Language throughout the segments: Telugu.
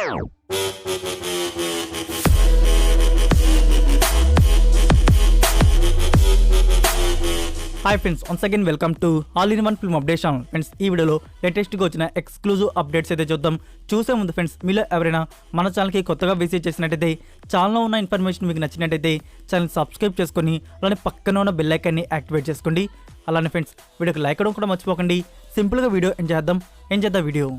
Hi friends, once again welcome to all in one film update channel. Friends, ఈ వీడియోలో లేటెస్ట్గా వచ్చిన ఎక్స్క్లూజివ్ అప్డేట్స్ అయితే చూద్దాం. చూసే ముందు ఫ్రెండ్స్, మీలో ఎవరైనా మన ఛానల్కి కొత్తగా విజిట్ చేసినట్టయితే, ఛానల్లో ఉన్న ఇన్ఫర్మేషన్ మీకు నచ్చినట్టయితే ఛానల్ సబ్స్క్రైబ్ చేసుకొని అలానే పక్కన ఉన్న బెల్ ఐకాన్ని యాక్టివేట్ చేసుకోండి. అలానే ఫ్రెండ్స్, వీడియోకి లైక్ అవ్వడం కూడా మర్చిపోకండి. సింపుల్గా వీడియో ఎంజాయ్ చేద్దాం video.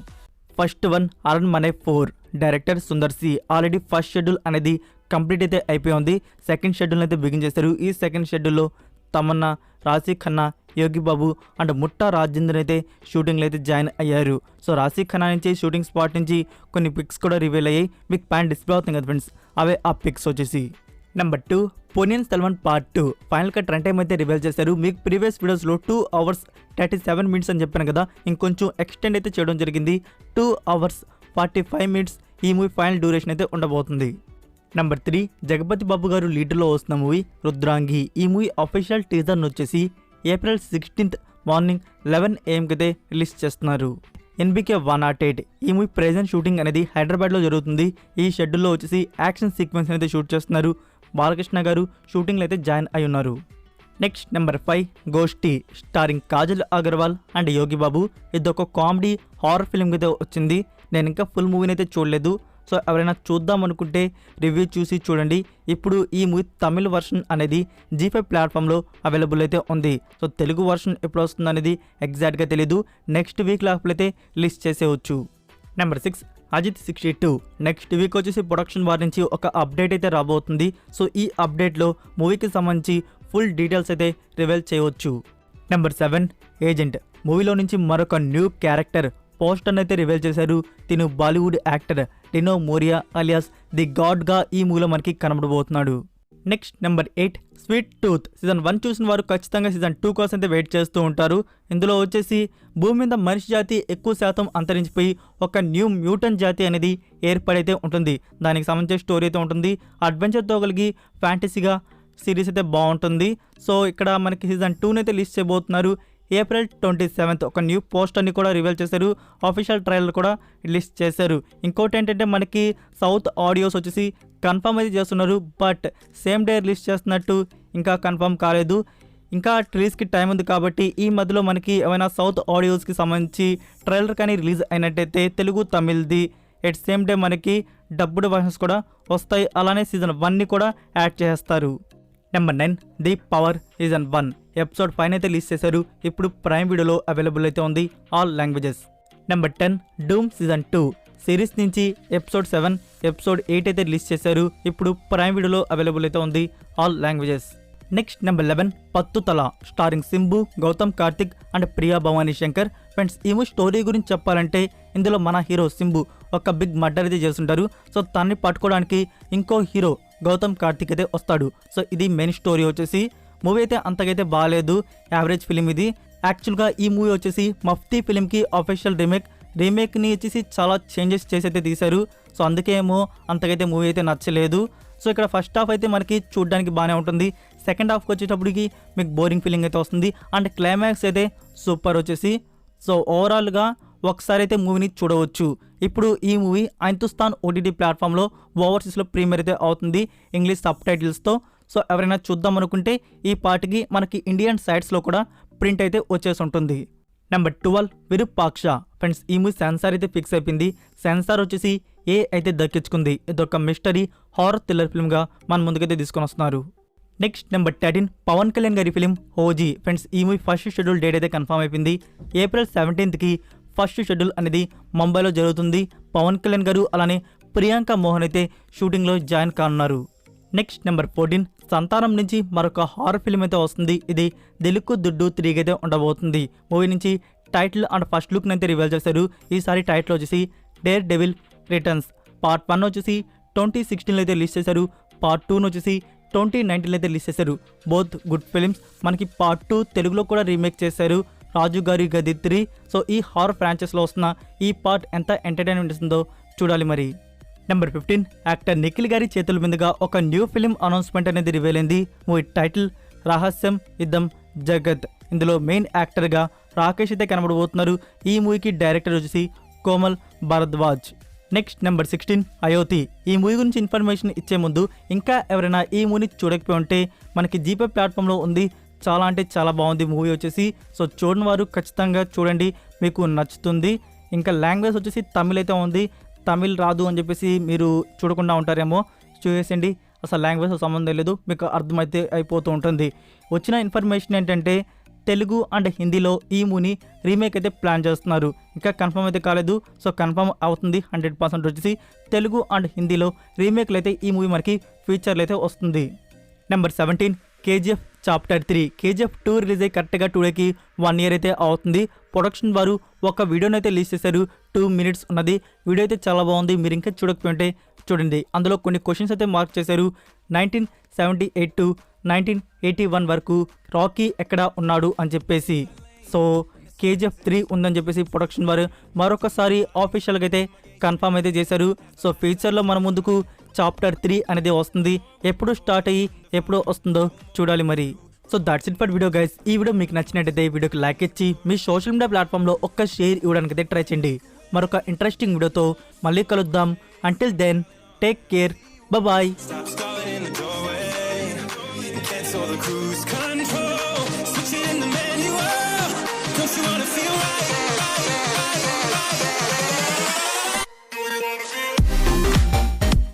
First one, Aranmanai 4 director Sundar C. Already first schedule అనేది కంప్లీట్ అయితే అయిపోయింది. సెకండ్ షెడ్యూల్ అయితే బిగిన్ చేశారు. ఈ సెకండ్ షెడ్యూల్లో తమన్నా, రాశీ ఖన్నా, యోగి బాబు అండ్ ముట్టా రాజేంద్ర అయితే షూటింగ్లో అయితే జాయిన్ అయ్యారు. సో రాశీ ఖన్నా నుంచి షూటింగ్ స్పాట్ నుంచి కొన్ని పిక్స్ కూడా రివీల్ అయ్యాయి. మీకు ప్యాన్ డిస్ప్లే అవుతుంది కదా ఫ్రెండ్స్, అవే ఆ పిక్స్ వచ్చేసి. Number 2, Ponniyin Selvan part 2 final cut run time అయితే రివీల్ చేశారు. మీకు ప్రీవియస్ వీడియోస్లో 2 hours 37 minutes అని చెప్పాను కదా, ఇంకొంచెం ఎక్స్టెండ్ అయితే చేయడం జరిగింది. 2 hours 45 minutes ఈ మూవీ ఫైనల్ డ్యూరేషన్ అయితే ఉండబోతుంది. నెంబర్ 3, జగపతి బాబు గారు లీడర్లో వస్తున్న మూవీ రుద్రాంగి. ఈ మూవీ అఫీషియల్ టీజర్ను వచ్చేసి April 16th మార్నింగ్ 11 AM అయితే రిలీజ్ చేస్తున్నారు. NBK 108 ఈ మూవీ ప్రెజెంట్ షూటింగ్ అనేది హైదరాబాద్లో జరుగుతుంది. ఈ షెడ్యూల్లో వచ్చేసి యాక్షన్ సీక్వెన్స్ అయితే షూట్ చేస్తున్నారు. బాలకృష్ణ గారు షూటింగ్లో అయితే జాయిన్ అయి ఉన్నారు. Next number 5, Ghosty starring Kajal Aggarwal and Yogi Babu. ఇదొక కామెడీ హారర్ ఫిల్మ్ అయితే వచ్చింది. నేను ఇంకా ఫుల్ మూవీని అయితే చూడలేదు. సో ఎవరైనా చూద్దాం అనుకుంటే రివ్యూ చూసి చూడండి. ఇప్పుడు ఈ మూవీ తమిళ వర్షన్ అనేది G5 ప్లాట్ఫామ్లో అవైలబుల్ అయితే ఉంది. సో తెలుగు వర్షన్ ఎప్పుడు వస్తుంది అనేది ఎగ్జాక్ట్గా తెలీదు. నెక్స్ట్ వీక్ లేకపోతే రిలీజ్ చేసేవచ్చు. నెంబర్ 6, అజిత్ 62 నెక్స్ట్ వీక్ వచ్చేసి ప్రొడక్షన్ వారి నుంచి ఒక అప్డేట్ అయితే రాబోతుంది. సో ఈ అప్డేట్లో మూవీకి సంబంధించి ఫుల్ డీటెయిల్స్ అయితే రివీల్ చేయవచ్చు. నెంబర్ 7, ఏజెంట్ మూవీలో నుంచి మరొక న్యూ క్యారెక్టర్ పోస్టర్ అయితే రివీల్ చేశారు. తిను Bollywood actor Dino Morea alias the గాడ్గా ఈ మూవీలో మనకి కనబడబోతున్నాడు. Next number 8, Sweet Tooth season 1 చూసిన వారు ఖచ్చితంగా సీజన్ 2 కోసం అయితే వెయిట్ చేస్తూ ఉంటారు. ఇందులో వచ్చేసి భూమి మీద మనిషి జాతి ఎక్కువ శాతం అంతరించిపోయి ఒక న్యూ మ్యూటన్ జాతి అనేది ఏర్పడైతే ఉంటుంది. దానికి సంబంధించిన స్టోరీ అయితే ఉంటుంది. అడ్వెంచర్తో కలిగి ఫ్యాంటసీగా సిరీస్ అయితే బాగుంటుంది. సో ఇక్కడ మనకి సీజన్ 2 అయితే రిలీజ్ చేయబోతున్నారు. April 27th ఒక న్యూ పోస్టర్ని కూడా రివీల్ చేశారు. ఆఫీషియల్ ట్రైలర్ కూడా రిలీజ్ చేశారు. ఇంకోటి ఏంటంటే మనకి సౌత్ ఆడియోస్ వచ్చేసి కన్ఫర్మ్ అయితే చేస్తున్నారు. బట్ సేమ్ డే రిలీజ్ చేస్తున్నట్టు ఇంకా కన్ఫర్మ్ కాలేదు. ఇంకా రిలీజ్కి టైం ఉంది కాబట్టి ఈ మధ్యలో మనకి ఏమైనా సౌత్ ఆడియోస్కి సంబంధించి ట్రైలర్ కానీ రిలీజ్ అయినట్టయితే తెలుగు తమిళ్ది ఎట్ సేమ్ డే మనకి డబ్బుడ్ వర్షన్స్ కూడా వస్తాయి. అలానే సీజన్ 1ని కూడా యాడ్ చేస్తారు. Number 9, the power season 1 episode 5 అయితే రిలీజ్ చేశారు. ఇప్పుడు ప్రైమ్ వీడియోలో అవైలబుల్ అయితే ఉంది, ఆల్ లాంగ్వేజెస్. నెంబర్ 10, డూమ్ సీజన్ 2 సిరీస్ నుంచి ఎపిసోడ్ 7 ఎపిసోడ్ 8 అయితే రిలీజ్ చేశారు. ఇప్పుడు ప్రైమ్ వీడియోలో అవైలబుల్ అయితే ఉంది, all languages. Next number 11, Pathu Thala starring Simbu, Gautham Karthik and Priya Bhavani Shankar. Friends, ఈ మూవీ స్టోరీ గురించి చెప్పాలంటే ఇందులో మన హీరో సింబు ఒక బిగ్ మర్డర్ అయితే చేస్తుంటారు. సో తనని పట్టుకోవడానికి ఇంకో హీరో గౌతమ్ కార్తిక్ అయితే వస్తాడు. సో ఇది మెయిన్ స్టోరీ వచ్చేసి. మూవీ అయితే అంతకైతే బాగాలేదు, యావరేజ్ ఫిలిం ఇది. యాక్చువల్గా ఈ మూవీ వచ్చేసి మఫ్తీ ఫిలింకి అఫీషియల్ రీమేక్ని వచ్చేసి చాలా చేంజెస్ చేసి అయితే తీశారు. సో అందుకే ఏమో అంతకైతే మూవీ అయితే నచ్చలేదు. సో ఇక్కడ ఫస్ట్ హాఫ్ అయితే మనకి చూడడానికి బాగానే ఉంటుంది. సెకండ్ హాఫ్కి వచ్చేటప్పటికి మీకు బోరింగ్ ఫీలింగ్ అయితే వస్తుంది. అండ్ క్లైమాక్స్ అయితే సూపర్ వచ్చేసి. సో ఓవరాల్గా ఒకసారి అయితే మూవీని చూడవచ్చు. ఇప్పుడు ఈ మూవీ హిందుస్థాన్ OTT ప్లాట్ఫామ్లో ఓవర్సీస్లో ప్రీమియర్ అయితే అవుతుంది ఇంగ్లీష్ సబ్ టైటిల్స్తో. సో ఎవరైనా చూద్దాం అనుకుంటే ఈ పార్ట్కి మనకి ఇండియన్ సైట్స్లో కూడా ప్రింట్ అయితే వచ్చేసి ఉంటుంది. నెంబర్ 12, విరూపాక్ష. ఫ్రెండ్స్, ఈ మూవీ సెన్సార్ అయితే ఫిక్స్ అయిపోయింది. సెన్సార్ వచ్చేసి ఏ అయితే దక్కించుకుంది. ఇదొక మిస్టరీ హారర్ థ్రిల్లర్ ఫిల్మ్గా మన ముందుకైతే తీసుకొని వస్తున్నారు. నెక్స్ట్ నెంబర్ 13, పవన్ కళ్యాణ్ గారి ఫిలిం ఓజీ. ఫ్రెండ్స్, ఈ మూవీ ఫస్ట్ షెడ్యూల్ డేట్ అయితే కన్ఫర్మ్ అయిపోయింది. April 17th ఫస్ట్ షెడ్యూల్ అనేది ముంబైలో జరుగుతుంది. పవన్ కళ్యాణ్ గారు అలానే ప్రియాంక మోహన్ అయితే షూటింగ్లో జాయిన్ కానున్నారు. నెక్స్ట్ నెంబర్ 14, సంతానం నుంచి మరొక హారర్ ఫిల్మ్ అయితే వస్తుంది. ఇది దిలుకు దుడ్డు 3 అయితే ఉండబోతుంది. మూవీ నుంచి టైటిల్ అండ్ ఫస్ట్ లుక్ని అయితే రివీల్ చేశారు. ఈసారి టైటిల్ వచ్చేసి డేర్ డెవిల్ రిటర్న్స్. పార్ట్ 1 వచ్చేసి 2016 అయితే రిలీజ్ చేశారు. పార్ట్ 2 వచ్చేసి 2019 అయితే రిలీజ్ చేశారు. Both good films. మనకి పార్ట్ 2 తెలుగులో కూడా రీమేక్ చేశారు, రాజు గారి గది 3. సో ఈ హారర్ ఫ్రాంచైజ్లో వస్తున్న ఈ పార్ట్ ఎంత ఎంటర్టైన్మెంట్ ఇస్తుందో చూడాలి మరి. నెంబర్ 15, యాక్టర్ నిఖిల్ గారి చేతుల మీదుగా ఒక న్యూ ఫిలిం అనౌన్స్మెంట్ అనేది రివీల్ అయింది. మూవీ టైటిల్ రహస్యం యుద్ధం జగత్. ఇందులో మెయిన్ యాక్టర్గా రాకేష్ అయితే కనబడబోతున్నారు. ఈ మూవీకి డైరెక్టర్ వచ్చేసి కోమల్ భరద్వాజ్. Next number 16 Ayothi. ఈ మూవీ గురించి ఇన్ఫర్మేషన్ ఇచ్చే ముందు ఇంకా ఎవరైనా ఈ మూవీని చూడకపోయి ఉంటే మనకి జీపే ప్లాట్ఫామ్లో ఉంది. చాలా అంటే చాలా బాగుంది మూవీ వచ్చేసి. సో చూడని వారు ఖచ్చితంగా చూడండి, మీకు నచ్చుతుంది. ఇంకా లాంగ్వేజ్ వచ్చేసి తమిళ్ అయితే ఉంది. తమిళ్ రాదు అని చెప్పేసి మీరు చూడకుండా ఉంటారేమో, చూసేయండి. అసలు లాంగ్వేజ్ సంబంధం లేదు, మీకు అర్థమైతే అయిపోతూ ఉంటుంది. వచ్చిన ఇన్ఫర్మేషన్ ఏంటంటే తెలుగు అండ్ హిందీలో ఈ మూవీని రీమేక్ అయితే ప్లాన్ చేస్తున్నారు. ఇంకా కన్ఫర్మ్ అయితే కాలేదు. సో కన్ఫర్మ్ అవుతుంది 100% వచ్చేసి తెలుగు అండ్ హిందీలో రీమేక్లు అయితే ఈ మూవీ మనకి ఫ్యూచర్లో అయితే వస్తుంది. Number 17 KGF chapter 3. KGF 2 release అయ్యి కరెక్ట్గా 2 డేకి 1 ఇయర్ అయితే అవుతుంది. ప్రొడక్షన్ వారు ఒక వీడియోని అయితే రిలీజ్ చేశారు. 2 minutes ఉన్నది. వీడియో అయితే చాలా బాగుంది. మీరు ఇంకా చూడకపోతే చూడండి. అందులో కొన్ని క్వశ్చన్స్ అయితే మార్క్ చేశారు. 1978 to 1981 వరకు రాకీ ఎక్కడ ఉన్నాడు అని చెప్పేసి. సో కేజీఎఫ్ 3 ఉందని చెప్పేసి ప్రొడక్షన్ వారు మరొకసారి ఆఫీషియల్గా అయితే కన్ఫర్మ్ అయితే చేశారు. సో ఫ్యూచర్లో మన ముందుకు చాప్టర్ 3 అనేది వస్తుంది. ఎప్పుడు స్టార్ట్ అయ్యి ఎప్పుడు వస్తుందో చూడాలి మరి. So that's it for video guys. ఈ వీడియో మీకు నచ్చినట్టయితే వీడియోకి లైక్ ఇచ్చి మీ సోషల్ మీడియా ప్లాట్ఫామ్లో ఒక్క షేర్ ఇవ్వడానికి అయితే ట్రై చేయండి. మరొక ఇంట్రెస్టింగ్ వీడియోతో మళ్ళీ కలుద్దాం. Until then take care, bye. Cancel the cruise control.